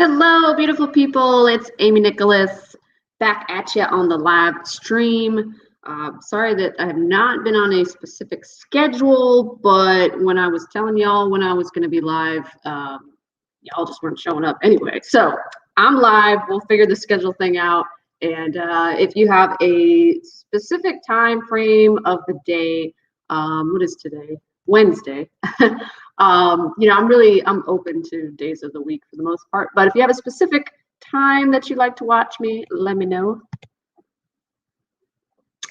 Hello, beautiful people. It's Amy Nicholas back at you on the live stream. Sorry that I have not been on a specific schedule, but when I was telling y'all when I was going to be live, y'all just weren't showing up anyway. So I'm live. We'll figure the schedule thing out. And if you have a specific time frame of the day, what is today? Wednesday. I'm open to days of the week for the most part, but if you have a specific time that you'd like to watch me, let me know.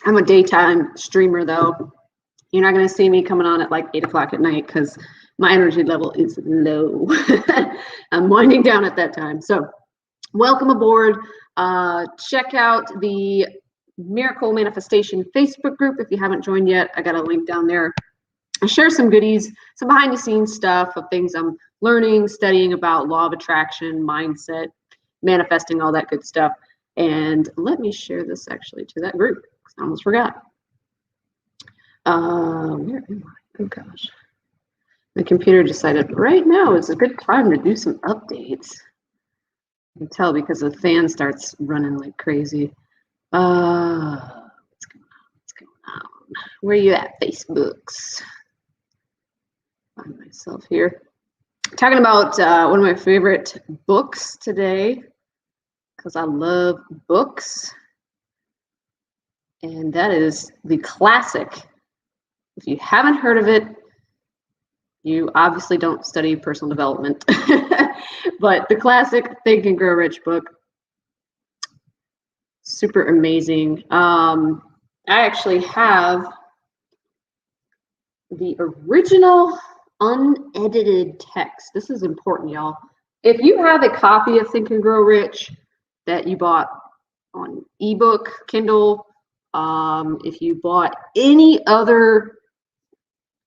I'm a daytime streamer though. You're not going to see me coming on at like 8 o'clock at night because my energy level is low. I'm winding down at that time. So welcome aboard. Check out the Miracle Manifestation Facebook group if you haven't joined yet. I got a link down there. I share some goodies, some behind the scenes stuff of things I'm learning, studying about law of attraction, mindset, manifesting, all that good stuff. And let me share this actually to that group because I almost forgot. Where am I? Oh gosh. My computer decided right now is a good time to do some updates. I can tell because the fan starts running like crazy. What's going on? Where are you at, Facebooks? Find myself here talking about one of my favorite books today because I love books, and that is the classic. If you haven't heard of it, you obviously don't study personal development. But the classic Think and Grow Rich book, super amazing. I actually have the original unedited text. This is important, y'all. If you have a copy of Think and Grow Rich that you bought on ebook, Kindle, if you bought any other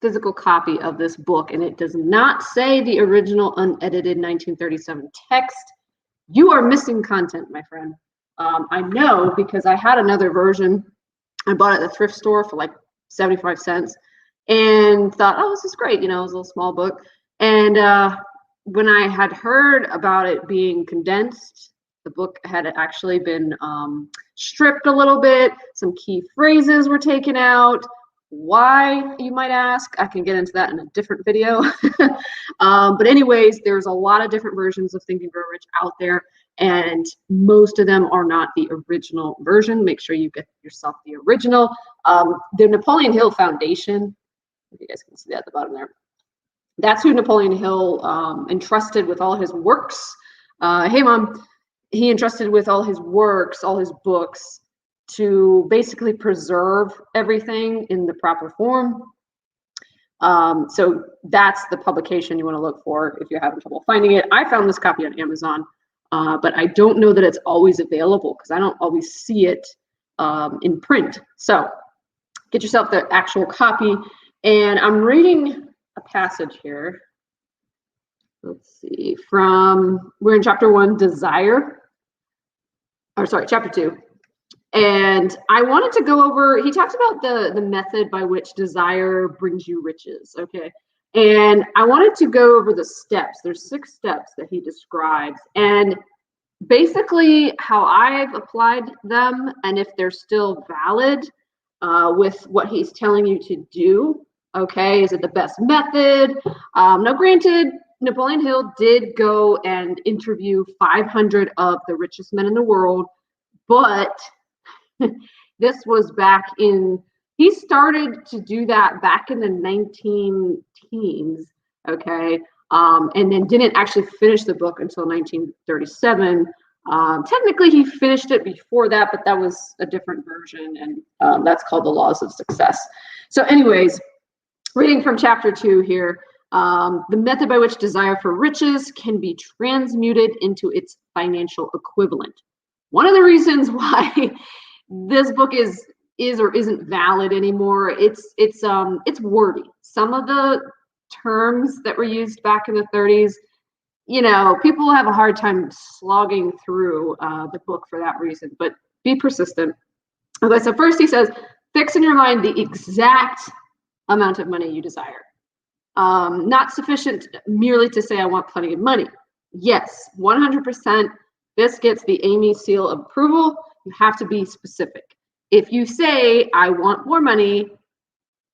physical copy of this book and it does not say the original unedited 1937 text, you are missing content, my friend. I know because I had another version. I bought it at the thrift store for like 75 cents. And thought, oh, this is great. It was a little small book. And when I had heard about it being condensed, the book had actually been stripped a little bit. Some key phrases were taken out. Why, you might ask? I can get into that in a different video. But anyways, there's a lot of different versions of Think and Grow Rich out there. And most of them are not the original version. Make sure you get yourself the original. The Napoleon Hill Foundation, if you guys can see that at the bottom there. That's who Napoleon Hill entrusted with all his works. Hey, Mom. He entrusted with all his works, all his books, to basically preserve everything in the proper form. So that's the publication you want to look for if you're having trouble finding it. I found this copy on Amazon, but I don't know that it's always available because I don't always see it in print. So get yourself the actual copy. And I'm reading a passage here. Let's see, we're in chapter 1, chapter 2. And I wanted to go over, he talks about the method by which desire brings you riches, okay? And I wanted to go over the steps. There's 6 steps that he describes. And basically how I've applied them and if they're still valid with what he's telling you to do. Okay, is it the best method? Now, granted, Napoleon Hill did go and interview 500 of the richest men in the world, but this was back he started to do that back in the 19 teens, okay, and then didn't actually finish the book until 1937. Technically, he finished it before that, but that was a different version, and that's called The Laws of Success. So anyways, reading from chapter 2 here, the method by which desire for riches can be transmuted into its financial equivalent. One of the reasons why this book is or isn't valid anymore, it's wordy. Some of the terms that were used back in the 30s, people have a hard time slogging through the book for that reason, but be persistent. Okay, so first he says, fix in your mind the exact amount of money you desire. Not sufficient merely to say I want plenty of money. Yes, 100%. This gets the Amy seal of approval. You have to be specific. If you say, I want more money,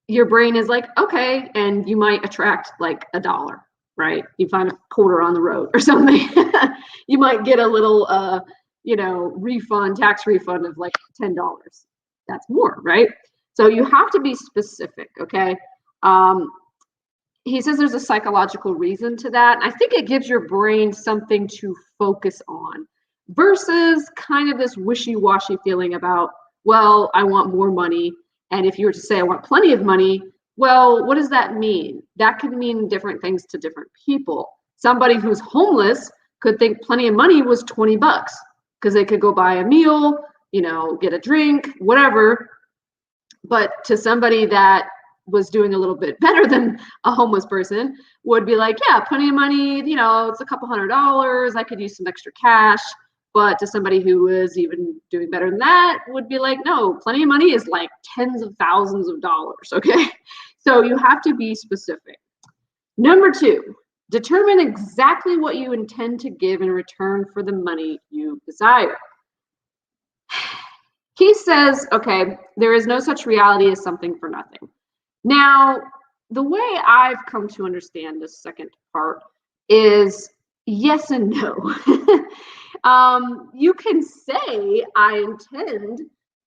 your brain is like, okay, and you might attract like $1, right? You find a quarter on the road or something. You might get a little, refund, tax refund of like $10. That's more, right? So you have to be specific, okay? He says there's a psychological reason to that. I think it gives your brain something to focus on versus kind of this wishy-washy feeling about, well, I want more money. And if you were to say, I want plenty of money, well, what does that mean? That could mean different things to different people. Somebody who's homeless could think plenty of money was 20 bucks because they could go buy a meal, get a drink, whatever. But to somebody that was doing a little bit better than a homeless person would be like, yeah, plenty of money, it's a couple $100. I could use some extra cash. But to somebody who is even doing better than that would be like, no, plenty of money is like tens of thousands of dollars, okay? So you have to be specific. Number 2, determine exactly what you intend to give in return for the money you desire. He says, okay, there is no such reality as something for nothing. Now, the way I've come to understand this second part is yes and no. You can say, I intend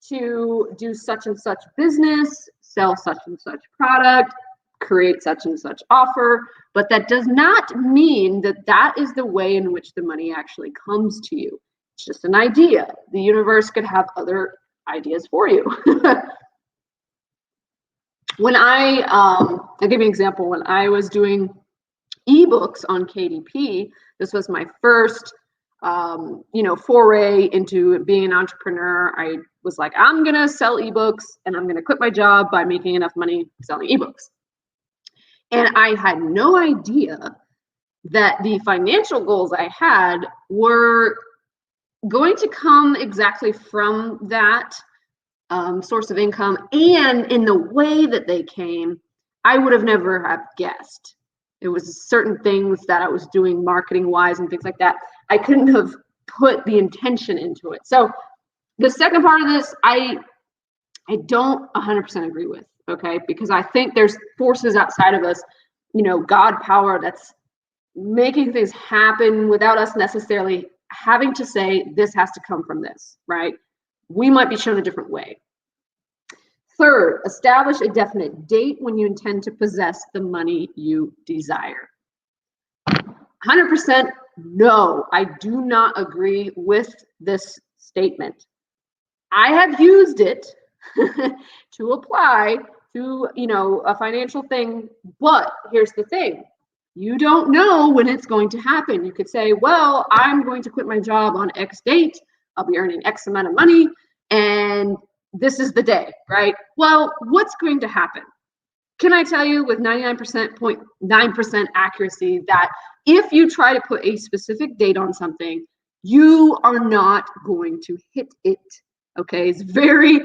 to do such and such business, sell such and such product, create such and such offer, but that does not mean that that is the way in which the money actually comes to you. It's just an idea. The universe could have other ideas for you. When I'll give you an example. When I was doing ebooks on KDP, this was my first, foray into being an entrepreneur. I was like, I'm going to sell ebooks and I'm going to quit my job by making enough money selling ebooks. And I had no idea that the financial goals I had were going to come exactly from that source of income, and in the way that they came, I would have never have guessed. It was certain things that I was doing marketing wise and things like that. I couldn't have put the intention into it. So the second part of this, I don't 100% agree with, okay? Because I think there's forces outside of us, God power that's making things happen without us necessarily having to say, this has to come from this, right? We might be shown a different way. Third, establish a definite date when you intend to possess the money you desire. 100% no, I do not agree with this statement. I have used it to apply to, a financial thing, but here's the thing. You don't know when it's going to happen. You could say, well, I'm going to quit my job on X date. I'll be earning X amount of money, and this is the day, right? Well, what's going to happen? Can I tell you with 99.9% accuracy that if you try to put a specific date on something, you are not going to hit it, okay? It's very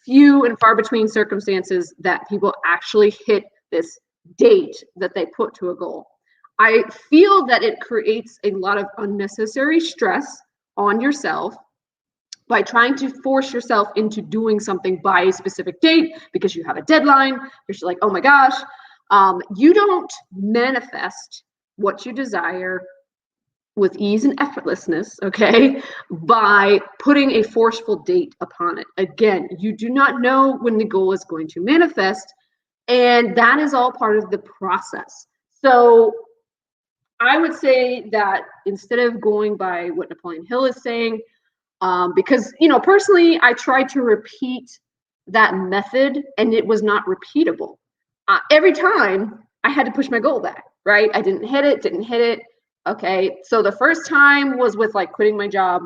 few and far between circumstances that people actually hit this date that they put to a goal. I feel that it creates a lot of unnecessary stress on yourself by trying to force yourself into doing something by a specific date because you have a deadline. You're just like, oh my gosh. You don't manifest what you desire with ease and effortlessness, okay, by putting a forceful date upon it. Again, you do not know when the goal is going to manifest, and that is all part of the process. So I would say that instead of going by what Napoleon Hill is saying, because, personally, I tried to repeat that method and it was not repeatable. Every time I had to push my goal back, right? I didn't hit it. Okay, so the first time was with like quitting my job,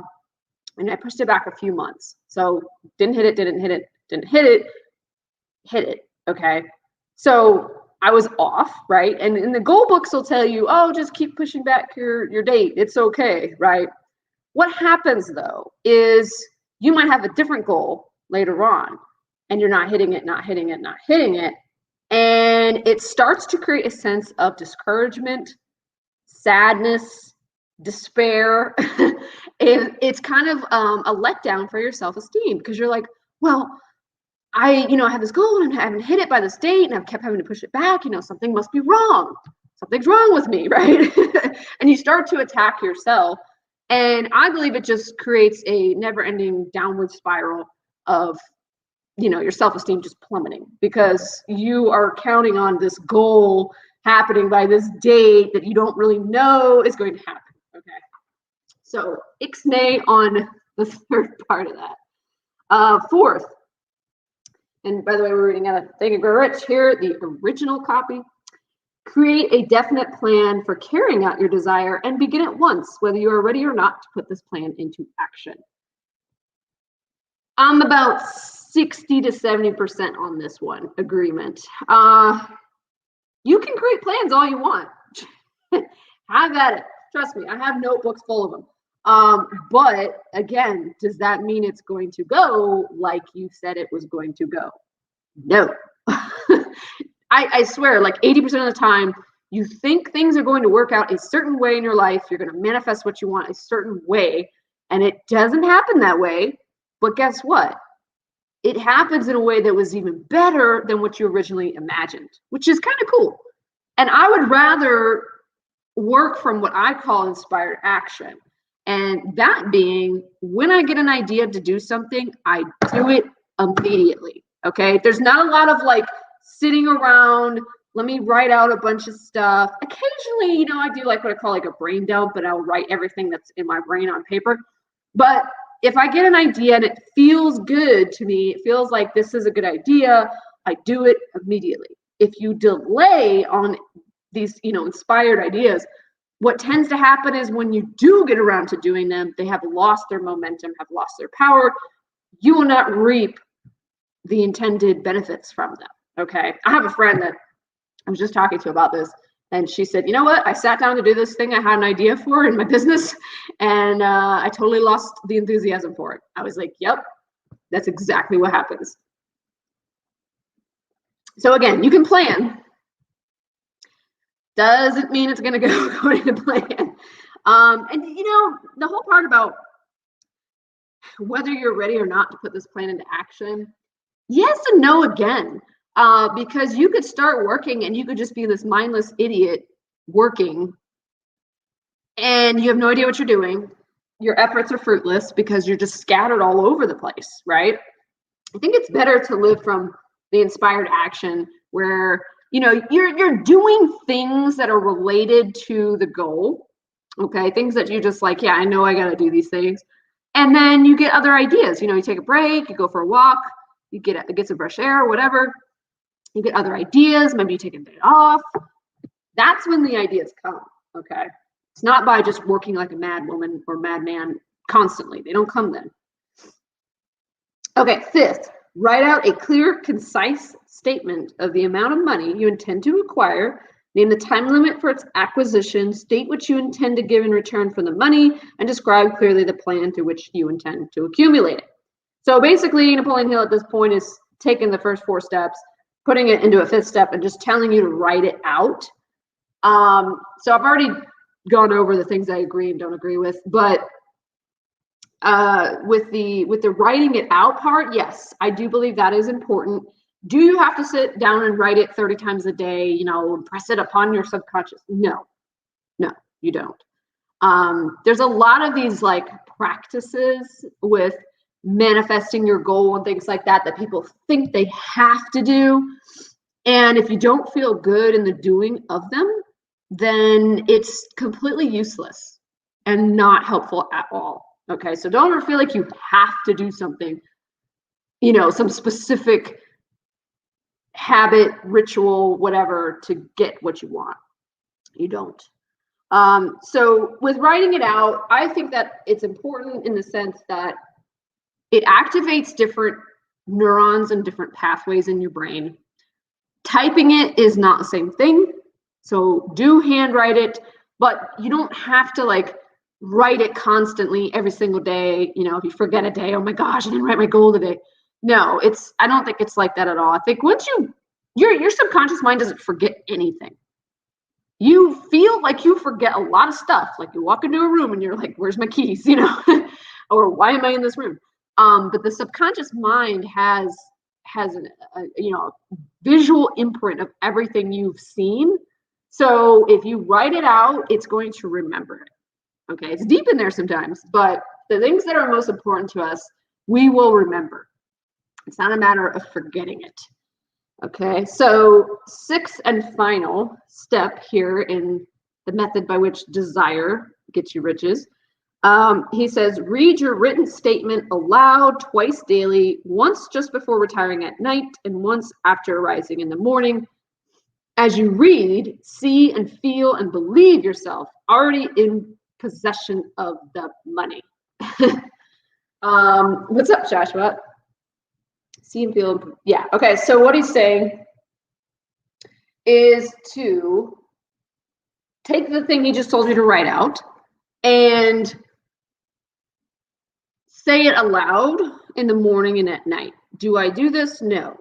and I pushed it back a few months. So didn't hit it. Okay, so I was off, right? And in the goal books will tell you, oh, just keep pushing back your date. It's okay, right? What happens though is you might have a different goal later on, and you're not hitting it, and it starts to create a sense of discouragement, sadness, despair. It's kind of a letdown for your self-esteem, because you're like, well, I had this goal and I haven't hit it by this date, and I've kept having to push it back. Something must be wrong. Something's wrong with me, right? And you start to attack yourself. And I believe it just creates a never-ending downward spiral of, your self-esteem just plummeting, because you are counting on this goal happening by this date that you don't really know is going to happen. Okay. So ixnay on the third part of that. Fourth, and by the way, we're reading out of Think and Grow Rich here, the original copy. Create a definite plan for carrying out your desire and begin at once, whether you are ready or not to put this plan into action. I'm about 60 to 70% on this one agreement. You can create plans all you want. Have at it. Trust me, I have notebooks full of them. But again, does that mean it's going to go like you said it was going to go? No. I swear, like 80% of the time, you think things are going to work out a certain way in your life. You're going to manifest what you want a certain way, and it doesn't happen that way. But guess what? It happens in a way that was even better than what you originally imagined, which is kind of cool. And I would rather work from what I call inspired action. And that being, when I get an idea to do something, I do it immediately. Okay. There's not a lot of like sitting around, let me write out a bunch of stuff. Occasionally, I do like what I call like a brain dump, but I'll write everything that's in my brain on paper. But if I get an idea and it feels good to me, it feels like this is a good idea, I do it immediately. If you delay on these, inspired ideas, what tends to happen is when you do get around to doing them, they have lost their momentum, have lost their power. You will not reap the intended benefits from them. Okay. I have a friend that I was just talking to about this, and she said, you know what? I sat down to do this thing I had an idea for in my business, and I totally lost the enthusiasm for it. I was like, yep, that's exactly what happens. So again, you can plan. Doesn't mean it's going to go according to plan. And the whole part about whether you're ready or not to put this plan into action, yes and no again. Because you could start working and you could just be this mindless idiot working, and you have no idea what you're doing. Your efforts are fruitless because you're just scattered all over the place, right? I think it's better to live from the inspired action where, you're doing things that are related to the goal. Okay. Things that you just like, yeah, I know I got to do these things. And then you get other ideas. You take a break, you go for a walk, you get some fresh air, whatever. You get other ideas. Maybe you take a day off. That's when the ideas come. Okay. It's not by just working like a mad woman or madman constantly. They don't come then. Okay. Fifth, write out a clear, concise statement of the amount of money you intend to acquire. Name the time limit for its acquisition. State what you intend to give in return for the money, and describe clearly the plan through which you intend to accumulate it. So basically, Napoleon Hill at this point is taking the first 4 steps, putting it into a 5th step, and just telling you to write it out. So I've already gone over the things I agree and don't agree with, but with the writing it out part, yes, I do believe that is important. Do you have to sit down and write it 30 times a day, impress it upon your subconscious? No, you don't. There's a lot of these like practices with manifesting your goal and things like that people think they have to do. And if you don't feel good in the doing of them, then it's completely useless and not helpful at all. Okay, so don't ever feel like you have to do something, some specific habit, ritual, whatever, to get what you want. You don't. So with writing it out, I think that it's important in the sense that it activates different neurons and different pathways in your brain. Typing it is not the same thing. So do handwrite it, but you don't have to like write it constantly every single day. If you forget a day, oh my gosh, I didn't write my goal today. No, I don't think it's like that at all. I think once your subconscious mind doesn't forget anything. you feel like you forget a lot of stuff. Like you walk into a room and you're like, where's my keys? Or why am I in this room? But the subconscious mind has a visual imprint of everything you've seen. So if you write it out, it's going to remember it. Okay, it's deep in there sometimes, but the things that are most important to us, we will remember. It's not a matter of forgetting it. Okay, so sixth and final step here in the method by which desire gets you riches. He says, read your written statement aloud twice daily, once just before retiring at night and once after arising in the morning. As you read, see and feel and believe yourself already in possession of the money. What's up, Joshua? See and feel. Yeah. Okay. So what he's saying is to take the thing he just told you to write out and say it aloud in the morning and at night. Do I do this? No.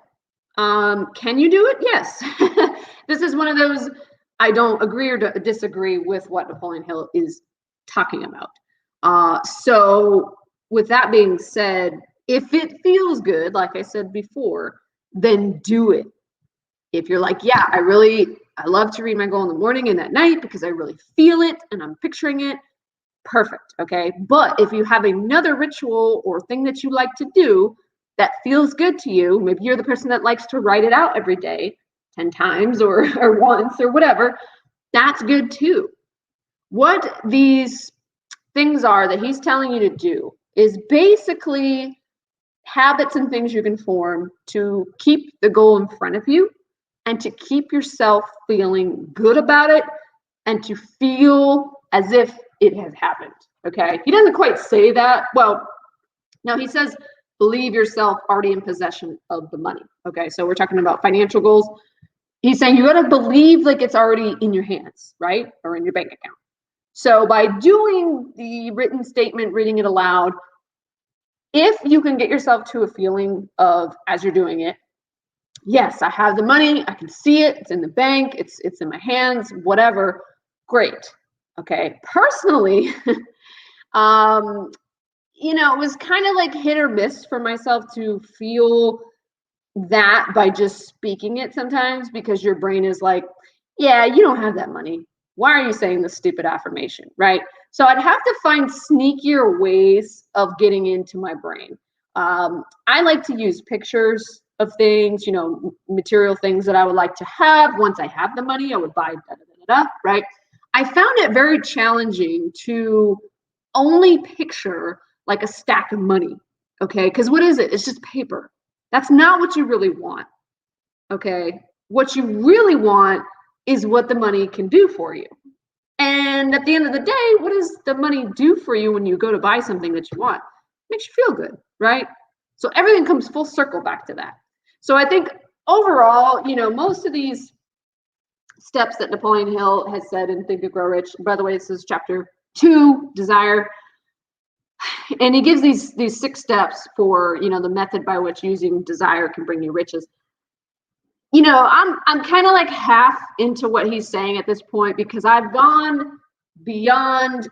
Can you do it? Yes. This is one of those, I don't agree or disagree with what Napoleon Hill is talking about. So with that being said, if it feels good, like I said before, then do it. If you're like, yeah, I love to read my goal in the morning and at night because I really feel it and I'm picturing it, perfect, okay? But if you have another ritual or thing that you like to do that feels good to you, maybe you're the person that likes to write it out every day 10 times or once or whatever, that's good too. What these things are that he's telling you to do is basically habits and things you can form to keep the goal in front of you and to keep yourself feeling good about it and to feel as if it has happened. Okay. He doesn't quite say that. Well, no, he says, believe yourself already in possession of the money. Okay. So we're talking about financial goals. He's saying you got to believe like it's already in your hands, right? Or in your bank account. So by doing the written statement, reading it aloud, if you can get yourself to a feeling of, as you're doing it, yes, I have the money, I can see it, it's in the bank, it's in my hands, whatever, great. Okay, personally, it was kind of like hit or miss for myself to feel that by just speaking it sometimes, because your brain is like, yeah, you don't have that money. Why are you saying this stupid affirmation, right? So I'd have to find sneakier ways of getting into my brain. I like to use pictures of things, material things that I would like to have. Once I have the money, I would buy right? I found it very challenging to only picture like a stack of money, okay? Because what is it? It's just paper. That's not what you really want, okay? What you really want is what the money can do for you. And at the end of the day, what does the money do for you when you go to buy something that you want? It makes you feel good, right? So everything comes full circle back to that. So I think overall, most of these steps that Napoleon Hill has said in Think and Grow Rich, by the way, this is chapter 2, Desire. And he gives these 6 steps for, the method by which using desire can bring you riches. I'm kind of like half into what he's saying at this point, because I've gone beyond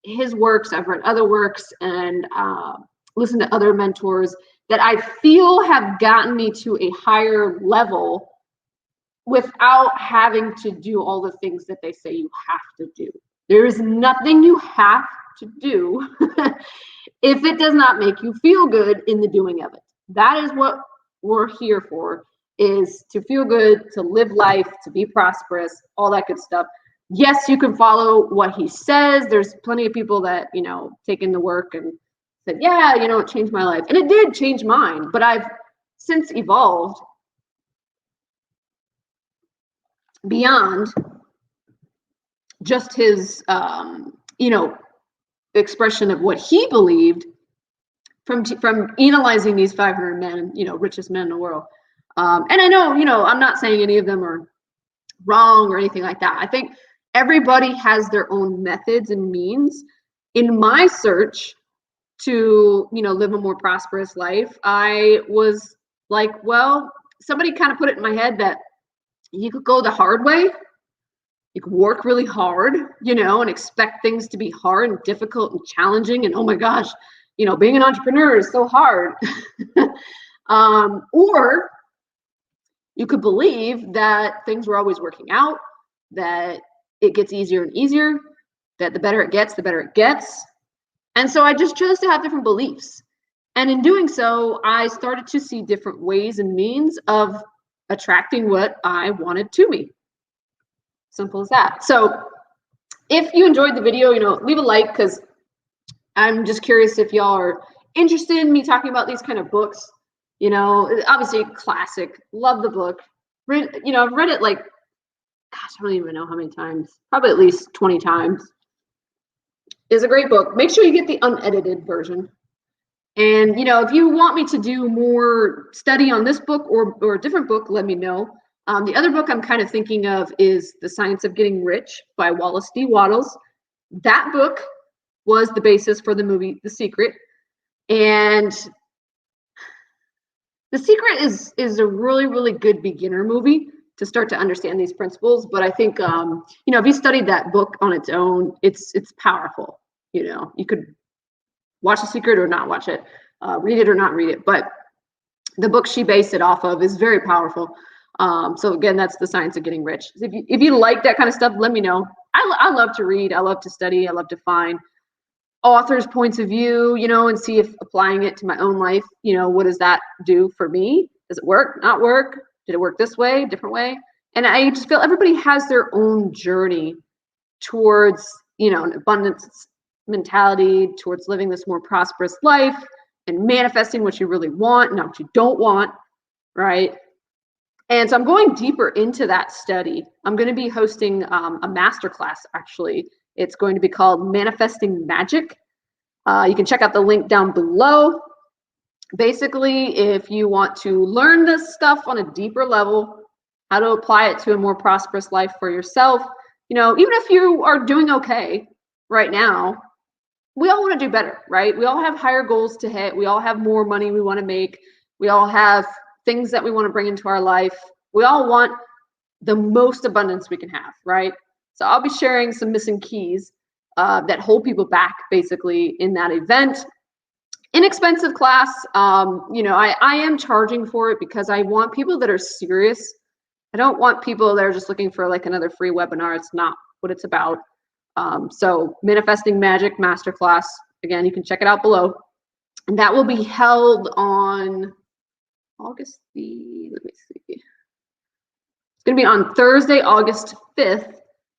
his works. I've read other works and listened to other mentors that I feel have gotten me to a higher level without having to do all the things that they say you have to do. There is nothing you have to do if it does not make you feel good in the doing of it. That is what we're here for, is to feel good, to live life, to be prosperous, all that good stuff. Yes, you can follow what he says. There's plenty of people that, take in the work and said, yeah, it changed my life. And it did change mine, but I've since evolved beyond just his, expression of what he believed from analyzing these 500 men, richest men in the world. And I know, I'm not saying any of them are wrong or anything like that. I think everybody has their own methods and means. In my search to, live a more prosperous life, I was like, well, somebody kind of put it in my head that you could go the hard way You can work really hard, you know, and expect things to be hard and difficult and challenging. And oh my gosh, you know, being an entrepreneur is so hard. Or you could believe that things were always working out, that it gets easier and easier, that the better it gets, the better it gets. And so I just chose to have different beliefs. And in doing so, I started to see different ways and means of attracting what I wanted to me. Simple as that. So if you enjoyed the video, you know, leave a like, because I'm just curious if y'all are interested in me talking about these kind of books. You know, obviously classic, love the book. You know, I've read it like, gosh, I don't even know how many times, probably at least 20 times. It's a great book. Make sure you get the unedited version. And, you know, if you want me to do more study on this book or a different book, let me know. The other book I'm kind of thinking of is The Science of Getting Rich by Wallace D. Wattles. That book was the basis for the movie The Secret. And The Secret is a really, really good beginner movie to start to understand these principles. But I think, you know, if you studied that book on its own, it's powerful. You know, you could watch The Secret or not watch it, read it or not read it. But the book she based it off of is very powerful. So again, that's The Science of Getting Rich. If you like that kind of stuff, let me know. I love to read. I love to study. I love to find authors' points of view, you know, and see if applying it to my own life, you know, what does that do for me? Does it work? Not work? Did it work this way, different way? And I just feel everybody has their own journey towards, you know, an abundance mentality, towards living this more prosperous life and manifesting what you really want, not what you don't want, right? And so I'm going deeper into that study. I'm going to be hosting a masterclass, actually. It's going to be called Manifesting Magic. You can check out the link down below. Basically, if you want to learn this stuff on a deeper level, how to apply it to a more prosperous life for yourself, you know, even if you are doing okay right now, we all want to do better, right? We all have higher goals to hit. We all have more money we want to make. We all have things that we want to bring into our life. We all want the most abundance we can have, right? So I'll be sharing some missing keys that hold people back, basically, in that event. Inexpensive class. You know, I am charging for it because I want people that are serious. I don't want people that are just looking for like another free webinar. It's not what it's about. So Manifesting Magic Masterclass, again, you can check it out below. And that will be held on August the, let me see. It's going to be on Thursday, August 5th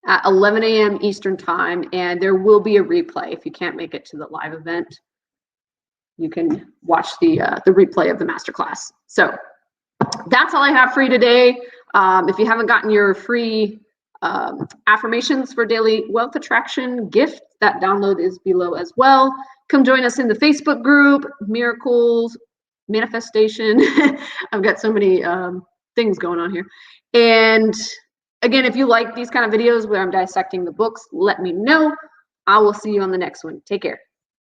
at 11 a.m. Eastern time. And there will be a replay. If you can't make it to the live event, you can watch the replay of the masterclass. So that's all I have for you today. If you haven't gotten your free Affirmations for Daily Wealth Attraction gift, that download is below as well. Come join us in the Facebook group, Miracles, Manifestation. I've got so many things going on here. And again, if you like these kind of videos where I'm dissecting the books, let me know. I will see you on the next one. Take care.